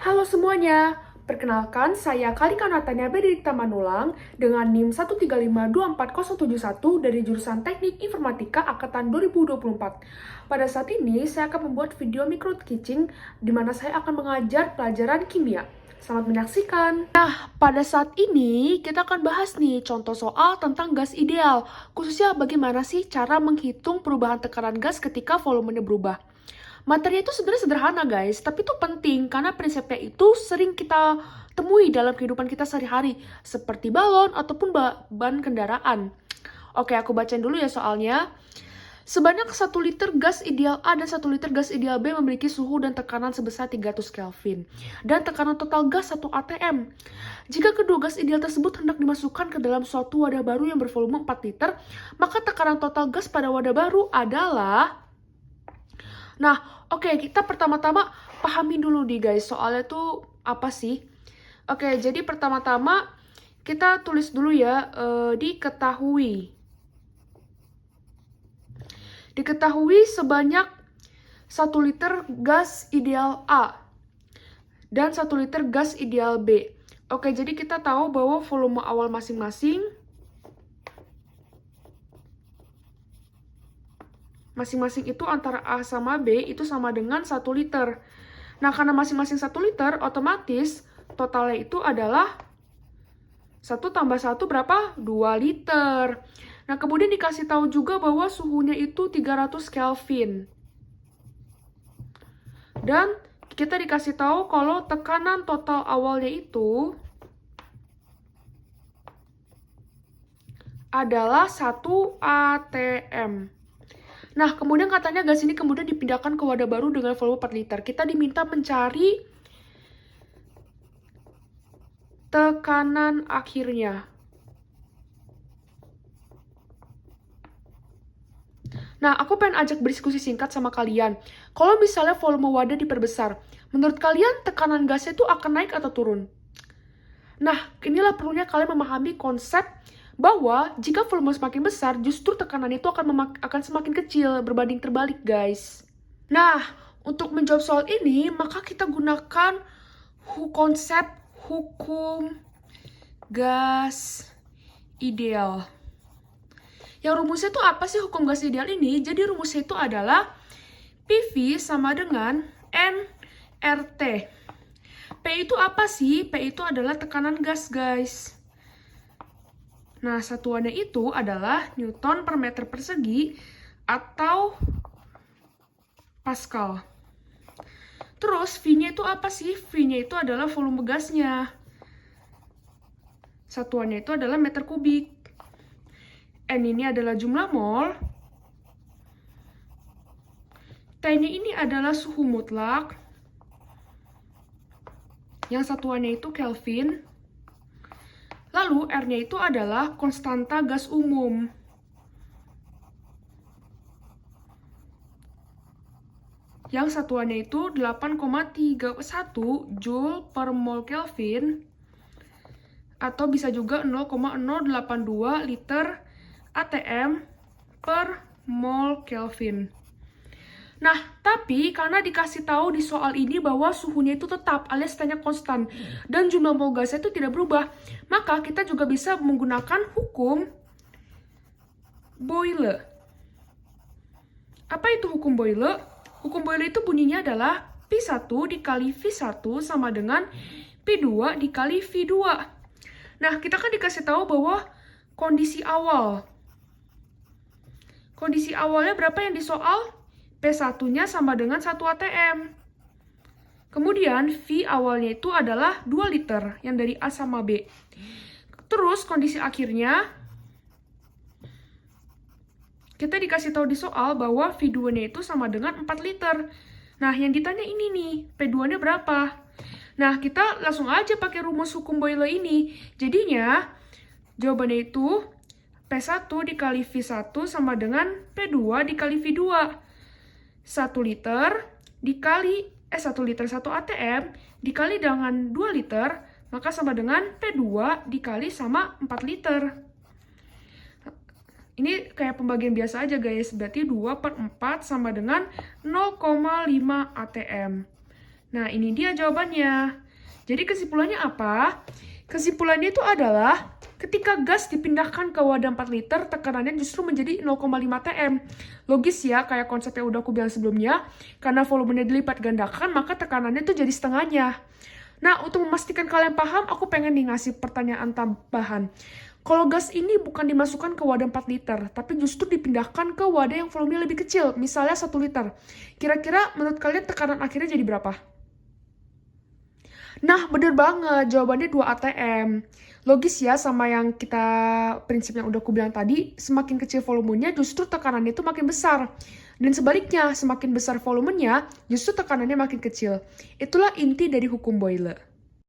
Halo semuanya, perkenalkan saya Kalika Natania Benedikta Manulang dengan NIM 135240171 dari jurusan Teknik Informatika Angkatan 2024. Pada saat ini, saya akan membuat video micro teaching di mana saya akan mengajar pelajaran kimia. Selamat menyaksikan. Nah, pada saat ini kita akan bahas nih contoh soal tentang gas ideal, khususnya bagaimana sih cara menghitung perubahan tekanan gas ketika volumenya berubah. Materi itu sebenarnya sederhana guys, tapi itu penting karena prinsipnya itu sering kita temui dalam kehidupan kita sehari-hari, seperti balon ataupun ban kendaraan. Oke, aku bacain dulu ya soalnya. Sebanyak 1 liter gas ideal A dan 1 liter gas ideal B memiliki suhu dan tekanan sebesar 300 Kelvin dan tekanan total gas 1 atm. Jika kedua gas ideal tersebut hendak dimasukkan ke dalam suatu wadah baru yang bervolume 4 liter, maka tekanan total gas pada wadah baru adalah... Nah, oke, kita pertama-tama pahami dulu nih guys, soalnya tuh apa sih? Oke, jadi pertama-tama kita tulis dulu ya, diketahui. Diketahui sebanyak 1 liter gas ideal A dan 1 liter gas ideal B. Oke, jadi kita tahu bahwa volume awal masing-masing itu antara A sama B itu sama dengan 1 liter. Nah, karena masing-masing 1 liter, otomatis totalnya itu adalah 1 tambah 1 berapa? 2 liter. Nah, kemudian dikasih tahu juga bahwa suhunya itu 300 Kelvin. Dan kita dikasih tahu kalau tekanan total awalnya itu adalah 1 atm. Nah, kemudian katanya gas ini kemudian dipindahkan ke wadah baru dengan volume 4 liter. Kita diminta mencari tekanan akhirnya. Nah, aku pengen ajak berdiskusi singkat sama kalian. Kalau misalnya volume wadah diperbesar, menurut kalian tekanan gasnya itu akan naik atau turun? Nah, inilah perlunya kalian memahami konsep bahwa jika volume semakin besar, justru tekanan itu akan semakin kecil berbanding terbalik, guys. Nah, untuk menjawab soal ini, maka kita gunakan konsep hukum gas ideal. Yang rumusnya itu apa sih hukum gas ideal ini? Jadi rumusnya itu adalah PV sama dengan nRT. P itu apa sih? P itu adalah tekanan gas, guys. Nah, satuannya itu adalah Newton per meter persegi atau Pascal. Terus, V-nya itu apa sih? V-nya itu adalah volume gasnya. Satuannya itu adalah meter kubik. N ini adalah jumlah mol. T-nya ini adalah suhu mutlak. Yang satuannya itu Kelvin. Lalu R-nya itu adalah konstanta gas umum. Yang satuannya itu 8,31 Joule per mol Kelvin. Atau bisa juga 0,082 liter atm per mol Kelvin. Nah, tapi karena dikasih tahu di soal ini bahwa suhunya itu tetap alias T-nya konstan dan jumlah mol gasnya itu tidak berubah, maka kita juga bisa menggunakan hukum Boyle. Apa itu hukum Boyle? Hukum Boyle itu bunyinya adalah P1 dikali V1 sama dengan P2 dikali V2. Nah, kita kan dikasih tahu bahwa kondisi awalnya berapa yang disoal? P1-nya sama dengan 1 atm. Kemudian V awalnya itu adalah 2 liter yang dari A sama B. Terus kondisi akhirnya kita dikasih tahu di soal bahwa V2-nya itu sama dengan 4 liter. Nah, yang ditanya ini nih, P2-nya berapa? Nah, kita langsung aja pakai rumus hukum Boyle ini. Jadinya, jawabannya itu P1 dikali V1 sama dengan P2 dikali V2. 1 liter dikali 1 liter 1 atm dikali dengan 2 liter, maka sama dengan P2 dikali sama 4 liter. Ini kayak pembagian biasa aja guys, berarti 2/4 sama dengan 0,5 atm. Nah, ini dia jawabannya. Jadi kesimpulannya apa? Kesimpulannya itu adalah ketika gas dipindahkan ke wadah 4 liter, tekanannya justru menjadi 0,5 TM. Logis ya, kayak konsep yang udah aku bilang sebelumnya, karena volumenya dilipat gandakan, maka tekanannya itu jadi setengahnya. Nah, untuk memastikan kalian paham, aku pengen nih ngasih pertanyaan tambahan. Kalau gas ini bukan dimasukkan ke wadah 4 liter, tapi justru dipindahkan ke wadah yang volumenya lebih kecil, misalnya 1 liter. Kira-kira menurut kalian tekanan akhirnya jadi berapa? Nah, bener banget. Jawabannya 2 ATM. Logis ya sama yang prinsip yang udah aku bilang tadi, semakin kecil volumenya justru tekanannya itu makin besar. Dan sebaliknya, semakin besar volumenya, justru tekanannya makin kecil. Itulah inti dari hukum Boyle.